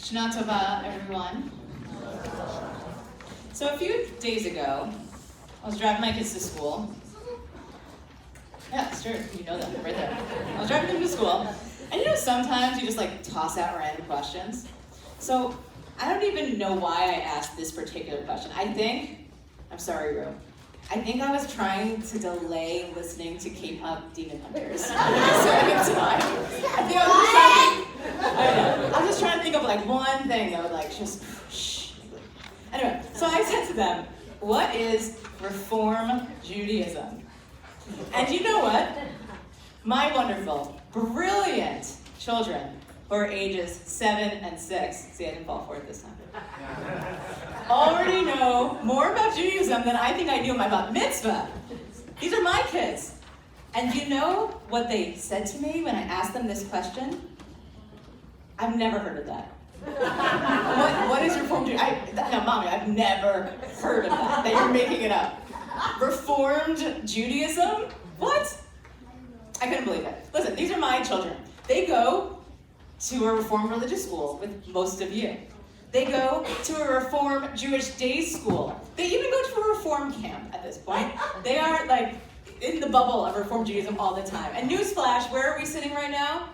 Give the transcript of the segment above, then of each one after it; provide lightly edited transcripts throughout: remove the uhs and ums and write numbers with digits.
Shana Tova, everyone. So a few days ago, I was driving my kids to school. Yeah, it's true. You know that right there. I was driving them to school, and you know sometimes you just like toss out random questions. So I don't even know why I asked this particular question. I'm sorry, Ru. I think I was trying to delay listening to K-pop Demon Hunters. I was just trying to think of like one thing that would like just shh. Anyway, so I said to them, what is Reform Judaism? And you know what? My wonderful, brilliant children who are ages 7 and 6, see I didn't fall for it this time, already know more about Judaism than I think I knew my bat mitzvah. These are my kids. And you know what they said to me when I asked them this question? I've never heard of that. What is Reformed Judaism? No, Mommy, I've never heard of that you're making it up. Reformed Judaism? What? I couldn't believe it. Listen, these are my children. They go to a Reformed religious school with most of you. They go to a Reformed Jewish day school. They even go to a Reformed camp at this point. They are like in the bubble of Reformed Judaism all the time. And newsflash, where are we sitting right now?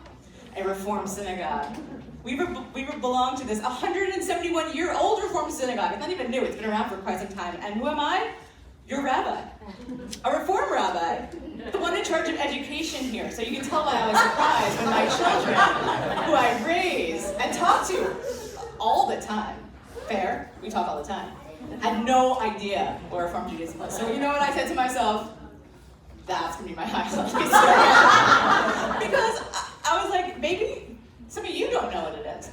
A Reformed synagogue. We belong to this 171-year-old Reformed synagogue. It's not even new, it's been around for quite some time. And who am I? Your rabbi. A Reform rabbi. The one in charge of education here. So you can tell why I was surprised when my children, who I raise and talk to all the time, fair, we talk all the time, had no idea what Reform Judaism was. So you know what I said to myself? That's going to be my highlight. Because I was like, maybe some of you don't know what it is.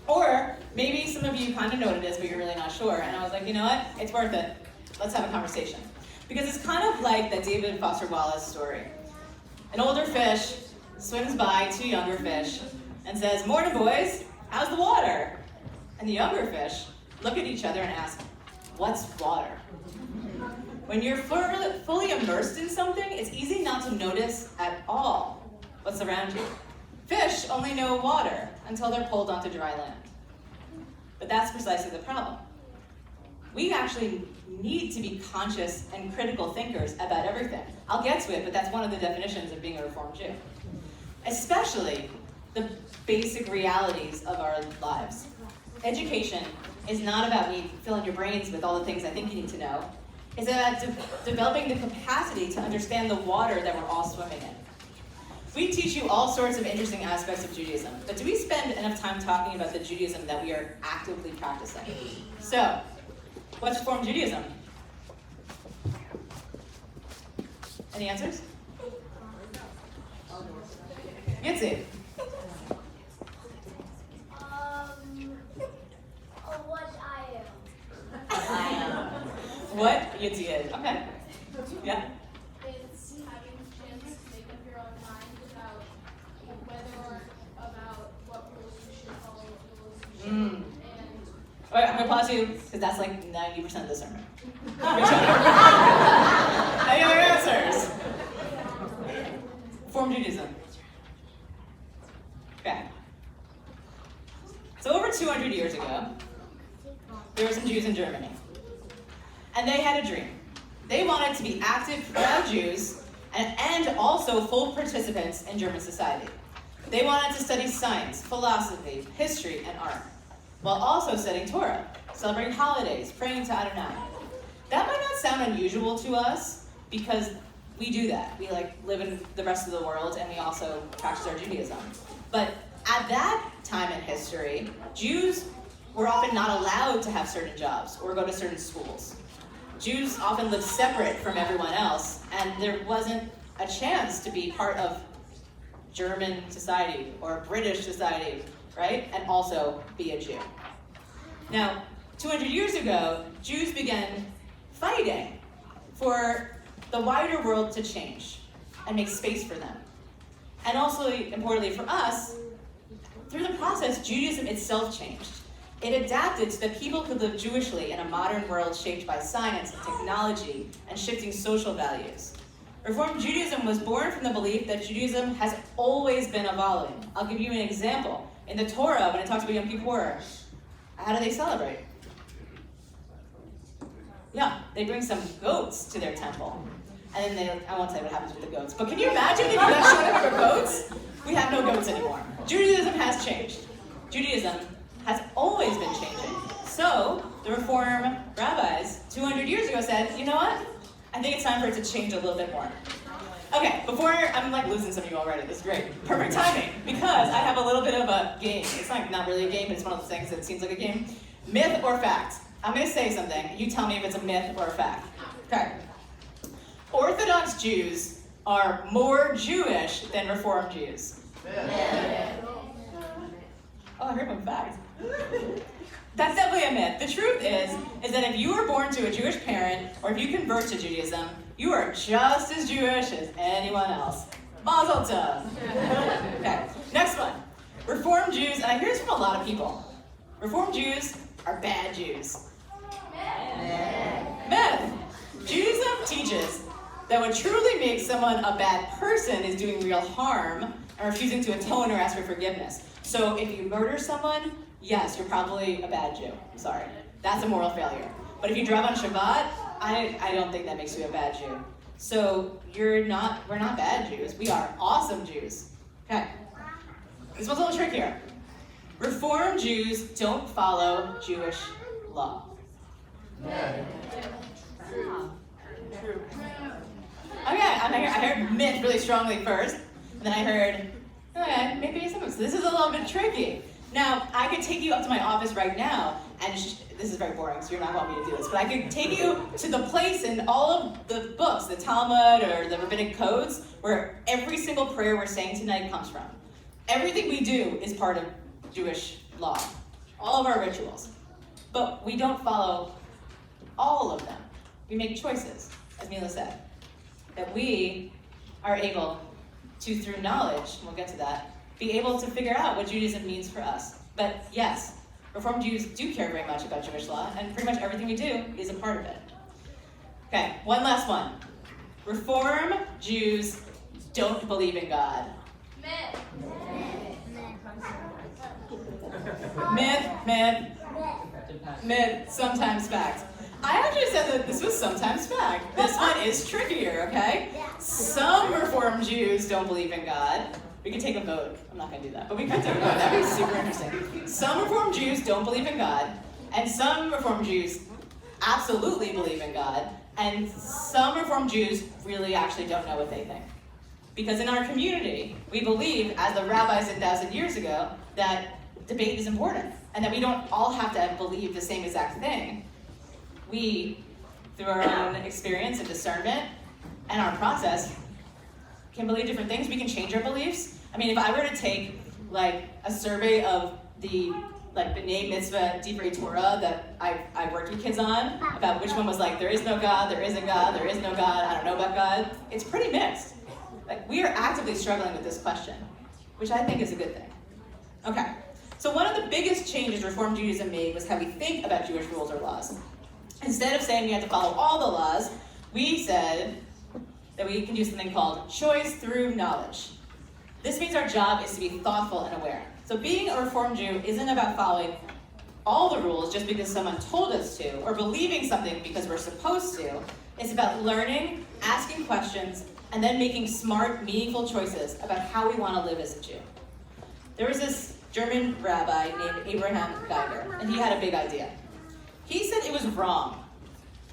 Or maybe some of you kind of know what it is, but you're really not sure. And I was like, you know what? It's worth it. Let's have a conversation. Because it's kind of like that David Foster Wallace story. An older fish swims by 2 younger fish and says, "Morning, boys, how's the water?" And the younger fish look at each other and ask, "What's water?" When you're fully immersed in something, it's easy not to notice at all what's around you. Fish only know water until they're pulled onto dry land. But that's precisely the problem. We actually need to be conscious and critical thinkers about everything. I'll get to it, but that's one of the definitions of being a Reformed Jew. Especially the basic realities of our lives. Education is not about me filling your brains with all the things I think you need to know. It's about developing the capacity to understand the water that we're all swimming in. We teach you all sorts of interesting aspects of Judaism, but do we spend enough time talking about the Judaism that we are actively practicing? So, what's Reform Judaism? Any answers? Yitzi. What I am. What Yitzi is. Okay. Yeah. It's having a chance to make up your own mind about whether or about what rules you should follow, what rules you shouldn't. All right, I'm going to pause you, because that's like 90% of the sermon. Any other answers? Reform Judaism. Okay. So over 200 years ago, there were some Jews in Germany. And they had a dream. They wanted to be active, proud Jews, and also full participants in German society. They wanted to study science, philosophy, history, and art, while also studying Torah, celebrating holidays, praying to Adonai. That might not sound unusual to us, because we do that. We live in the rest of the world, and we also practice our Judaism. But at that time in history, Jews were often not allowed to have certain jobs or go to certain schools. Jews often lived separate from everyone else, and there wasn't a chance to be part of German society or British society, right? And also be a Jew. Now, 200 years ago, Jews began fighting for the wider world to change and make space for them. And also, importantly for us, through the process, Judaism itself changed. It adapted so that people could live Jewishly in a modern world shaped by science and technology and shifting social values. Reform Judaism was born from the belief that Judaism has always been evolving. I'll give you an example. In the Torah, when it talks about Yom Kippur, how do they celebrate? Yeah, they bring some goats to their temple. And then I won't tell you what happens with the goats. But can you imagine if you guys showed up for goats? We have no goats anymore. Judaism has changed. Judaism has always been changing. So the Reform rabbis 200 years ago said, you know what? I think it's time for it to change a little bit more. Okay, before I'm like losing some of you already. This is great. Perfect timing, because I have a little bit of a game. It's not really a game, but it's one of those things that seems like a game. Myth or fact? I'm going to say something. You tell me if it's a myth or a fact. Okay. Orthodox Jews are more Jewish than Reform Jews. Oh, I heard one fact. That's definitely a myth. The truth is that if you were born to a Jewish parent, or if you convert to Judaism, you are just as Jewish as anyone else. Mazel tov. Okay, next one. Reform Jews, and I hear this from a lot of people. Reform Jews are bad Jews. Myth. Judaism teaches that what truly makes someone a bad person is doing real harm and refusing to atone or ask for forgiveness. So if you murder someone, yes, you're probably a bad Jew. I'm sorry. That's a moral failure. But if you drive on Shabbat, I don't think that makes you a bad Jew. So we're not bad Jews. We are awesome Jews. Okay. This one's a little trickier. Reform Jews don't follow Jewish law. True. Okay, I heard myth really strongly first, and then I heard, okay, maybe some. So this is a little bit tricky. Now, I could take you up to my office right now, and this is very boring, so you're not going to want me to do this, but I could take you to the place in all of the books, the Talmud or the rabbinic codes, where every single prayer we're saying tonight comes from. Everything we do is part of Jewish law, all of our rituals. But we don't follow all of them. We make choices, as Mila said, that we are able to, through knowledge, and we'll get to that, be able to figure out what Judaism means for us. But yes, Reform Jews do care very much about Jewish law, and pretty much everything we do is a part of it. Okay, one last one. Reform Jews don't believe in God. Myth, sometimes fact. I actually said that this was sometimes fact. This one is trickier, okay? Some Reform Jews don't believe in God. We could take a vote. I'm not going to do that, but we could take a vote. That would be super interesting. Some Reform Jews don't believe in God, and some Reform Jews absolutely believe in God, and some Reform Jews really actually don't know what they think. Because in our community, we believe, as the rabbis did 1,000 years ago, that debate is important, and that we don't all have to believe the same exact thing. We, through our own experience and discernment and our process, can believe different things. We can change our beliefs. I mean, if I were to take like a survey of the B'nai Mitzvah Divrei Torah that I've worked with kids on, about which one was like, there is no God, there isn't God, there is no God, I don't know about God, it's pretty mixed. Like, we are actively struggling with this question, which I think is a good thing. Okay, so one of the biggest changes Reform Judaism made was how we think about Jewish rules or laws. Instead of saying we had to follow all the laws, we said that we can do something called choice through knowledge. This means our job is to be thoughtful and aware. So being a Reform Jew isn't about following all the rules just because someone told us to, or believing something because we're supposed to. It's about learning, asking questions, and then making smart, meaningful choices about how we want to live as a Jew. There was this German rabbi named Abraham Geiger, and he had a big idea. He said it was wrong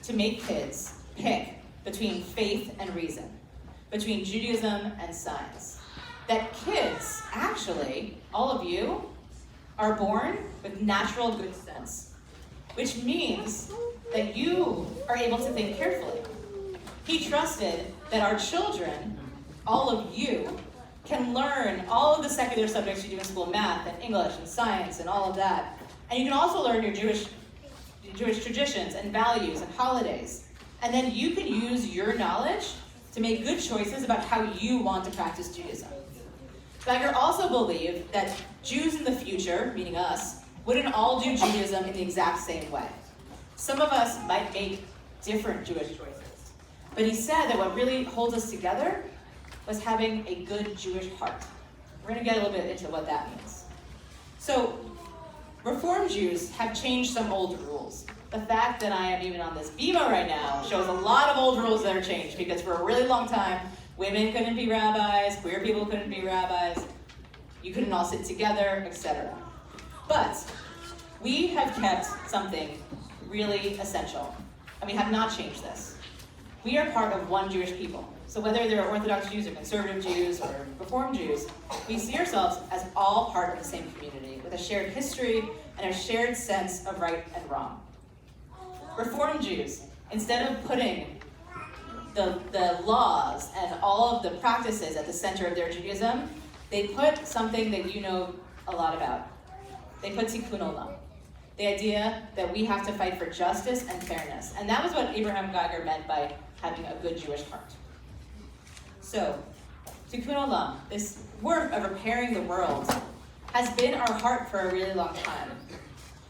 to make kids pick between faith and reason, between Judaism and science. That kids, actually, all of you, are born with natural good sense, which means that you are able to think carefully. He trusted that our children, all of you, can learn all of the secular subjects you do in school, math and English and science and all of that. And you can also learn your Jewish traditions and values and holidays. And then you can use your knowledge to make good choices about how you want to practice Judaism. Geiger also believed that Jews in the future, meaning us, wouldn't all do Judaism in the exact same way. Some of us might make different Jewish choices. But he said that what really holds us together was having a good Jewish heart. We're going to get a little bit into what that means. So, Reform Jews have changed some old rules. The fact that I am even on this bima right now shows a lot of old rules that are changed, because for a really long time, women couldn't be rabbis, queer people couldn't be rabbis, you couldn't all sit together, etc. But we have kept something really essential, and we have not changed this. We are part of one Jewish people. So whether they're Orthodox Jews or conservative Jews or Reform Jews, we see ourselves as all part of the same community with a shared history and a shared sense of right and wrong. Reform Jews, instead of putting the laws and all of the practices at the center of their Judaism, they put something that you know a lot about. They put Tikkun olam, the idea that we have to fight for justice and fairness. And that was what Abraham Geiger meant by having a good Jewish heart. So, Tikkun olam, this work of repairing the world, has been our heart for a really long time.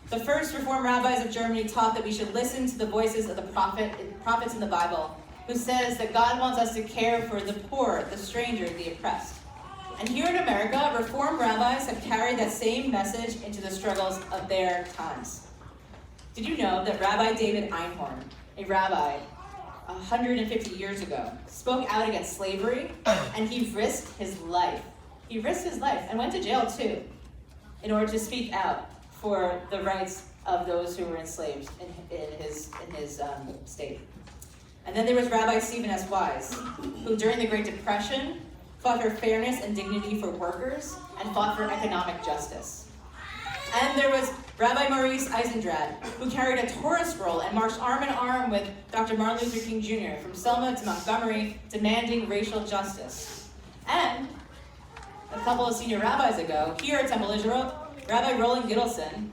The first Reform rabbis of Germany taught that we should listen to the voices of the prophets in the Bible, who says that God wants us to care for the poor, the stranger, the oppressed. And here in America, Reform rabbis have carried that same message into the struggles of their times. Did you know that Rabbi David Einhorn, a rabbi 150 years ago, spoke out against slavery, and he risked his life. He risked his life and went to jail too, in order to speak out for the rights of those who were enslaved in his state. And then there was Rabbi Stephen S. Wise, who during the Great Depression fought for fairness and dignity for workers and fought for economic justice. And there was Rabbi Maurice Eisendrath, who carried a Torah scroll and marched arm in arm with Dr. Martin Luther King Jr. from Selma to Montgomery, demanding racial justice. And a couple of senior rabbis ago, here at Temple Israel, Rabbi Roland Gittleson,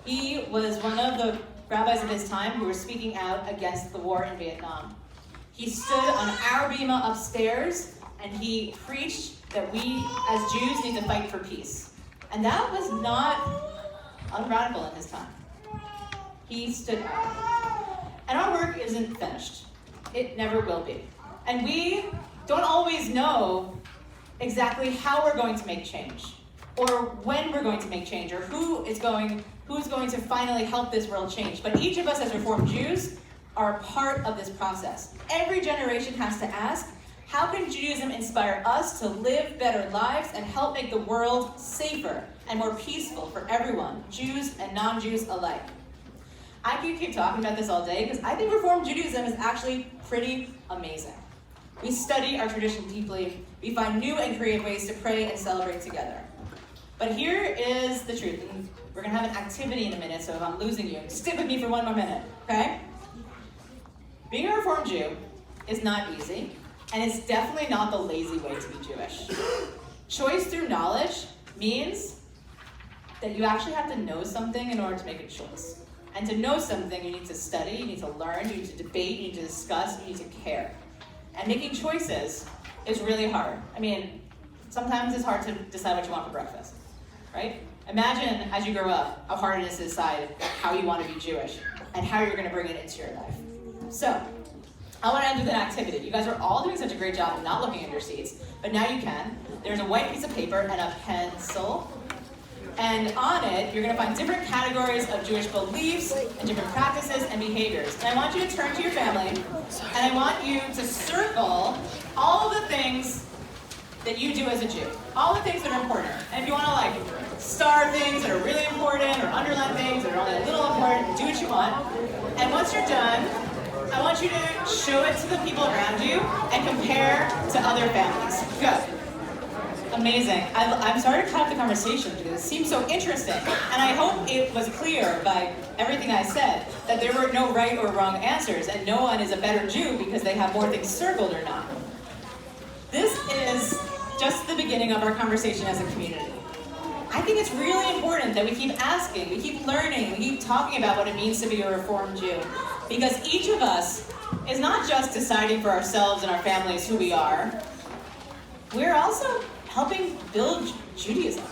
he was one of the rabbis of his time who were speaking out against the war in Vietnam. He stood on our bima upstairs and he preached that we as Jews need to fight for peace. And that was not unradical in his time. He stood out. And our work isn't finished. It never will be. And we don't always know exactly how we're going to make change, or when we're going to make change, or who's going to finally help this world change. But each of us as Reformed Jews are a part of this process. Every generation has to ask, how can Judaism inspire us to live better lives and help make the world safer and more peaceful for everyone, Jews and non-Jews alike? I could keep talking about this all day because I think Reformed Judaism is actually pretty amazing. We study our tradition deeply. We find new and creative ways to pray and celebrate together. But here is the truth, and we're going to have an activity in a minute, so if I'm losing you, stick with me for one more minute, okay? Being a Reformed Jew is not easy, and it's definitely not the lazy way to be Jewish. Choice through knowledge means that you actually have to know something in order to make a choice. And to know something, you need to study, you need to learn, you need to debate, you need to discuss, you need to care. And making choices is really hard. I mean, sometimes it's hard to decide what you want for breakfast, right? Imagine as you grow up how hard it is to decide how you want to be Jewish and how you're going to bring it into your life. So, I want to end with an activity. You guys are all doing such a great job of not looking at your seats, but now you can. There's a white piece of paper and a pencil. And on it, you're going to find different categories of Jewish beliefs and different practices and behaviors. And I want you to turn to your family, and I want you to circle all of the things that you do as a Jew. All the things that are important. And if you want to star things that are really important or underline things that are only a little important, do what you want. And once you're done, I want you to show it to the people around you and compare to other families. Go. Amazing. I'm sorry to cut off the conversation because it seems so interesting. And I hope it was clear by everything I said that there were no right or wrong answers and no one is a better Jew because they have more things circled or not. This is just the beginning of our conversation as a community. I think it's really important that we keep asking, we keep learning, we keep talking about what it means to be a Reformed Jew. Because each of us is not just deciding for ourselves and our families who we are, we're also helping build Judaism.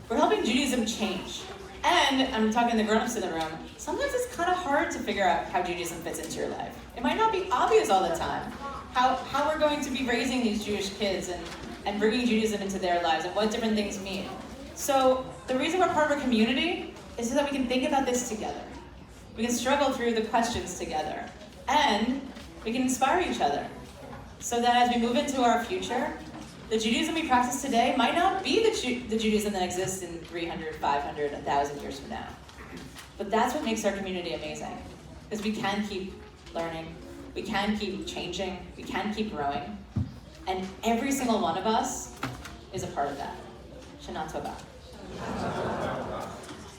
We're helping Judaism change. And I'm talking to the grown-ups in the room, sometimes it's kind of hard to figure out how Judaism fits into your life. It might not be obvious all the time how we're going to be raising these Jewish kids and bringing Judaism into their lives and what different things mean. So The reason we're part of a community is so that we can think about this together. We can struggle through the questions together. And we can inspire each other. So that as we move into our future, the Judaism we practice today might not be the Judaism that exists in 300, 500, 1,000 years from now. But that's what makes our community amazing. Because we can keep learning, we can keep changing, we can keep growing. And every single one of us is a part of that. Shana Tova.